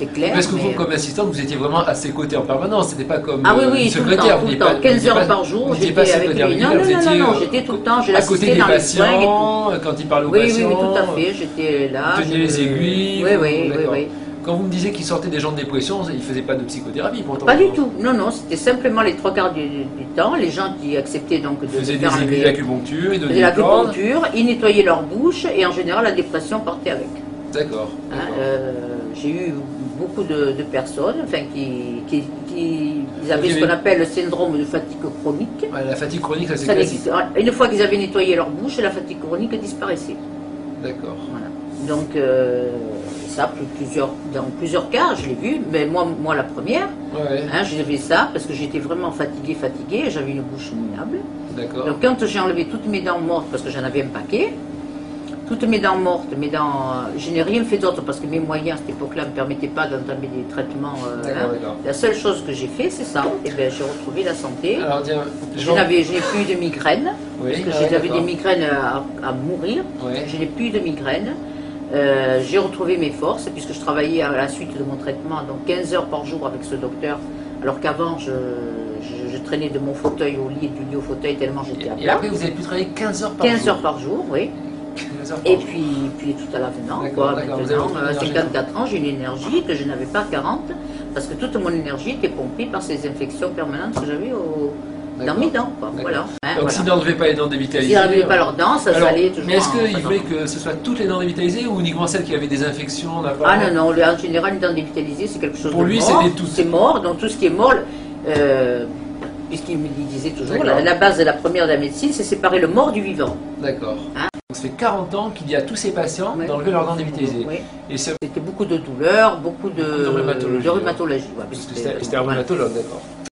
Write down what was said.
c'était clair. Parce que vous, mais... comme assistante, vous étiez vraiment à ses côtés en permanence, c'était pas comme Ah oui, oui, une tout le secrétaire. temps, tout le temps. 15 heures par jour, j'étais avec lui. Non, non, j'étais tout le temps, je l'assistais dans les soins et tout. Quand il parlait aux patients. patients. Oui, tout à fait, j'étais là. Tenez les aiguilles. Oui. Quand vous me disiez qu'il sortait des gens de dépression, il ne faisait pas de psychothérapie pourtant. Pas du tout, non, c'était simplement les 3/4 du temps, les gens qui acceptaient donc de faisaient faire des aiguilles d'acupuncture, de l'acupuncture, ils nettoyaient leur bouche et en général la dépression partait avec. D'accord. J'ai eu beaucoup de personnes qui avaient ce qu'on appelle le syndrome de fatigue chronique. Ouais, la fatigue chronique, ça c'est classique. Une fois qu'ils avaient nettoyé leur bouche, la fatigue chronique disparaissait. D'accord. Voilà. Donc ça, dans plusieurs cas, je l'ai vu, mais moi la première, j'ai vu ça parce que j'étais vraiment fatiguée, j'avais une bouche minable. D'accord. Donc quand j'ai enlevé toutes mes dents mortes, parce que j'en avais un paquet, toutes mes dents mortes, je n'ai rien fait d'autre parce que mes moyens à cette époque-là ne me permettaient pas d'entamer des traitements. La seule chose que j'ai fait, c'est ça. Et bien, j'ai retrouvé la santé. Alors, tiens, je n'ai plus de migraines, parce que j'avais des migraines à mourir. Je n'ai plus de migraines. J'ai retrouvé mes forces, puisque je travaillais à la suite de mon traitement, donc 15 heures par jour avec ce docteur, alors qu'avant, je traînais de mon fauteuil au lit et du lit au fauteuil tellement j'étais à plat. Et après, vous avez pu travailler 15 heures par jour 15 heures par jour, oui. Et puis tout à l'avenant, maintenant, à 54 ans, j'ai une énergie que je n'avais pas à 40, parce que toute mon énergie était pompée par ces infections permanentes que j'avais dans mes dents. Voilà. Donc s'ils n'enlevaient pas les dents dévitalisées... S'ils n'enlevaient pas leurs dents, ça allait toujours... Mais est-ce qu'il voulait que ce soit toutes les dents dévitalisées ou uniquement celles qui avaient des infections? Ah non, en général, une dent dévitalisée, c'est quelque chose de mort. Pour lui, c'était tout. C'est mort, donc tout ce qui est mort... puisqu'il me disait toujours, la base de la première de la médecine, c'est séparer le mort du vivant. D'accord. Donc ça fait 40 ans qu'il y a tous ces patients d'enlever leurs dents dévitalisées. Et c'était beaucoup de douleurs, beaucoup de rhumatologie. C'était un rhumatologue, d'accord.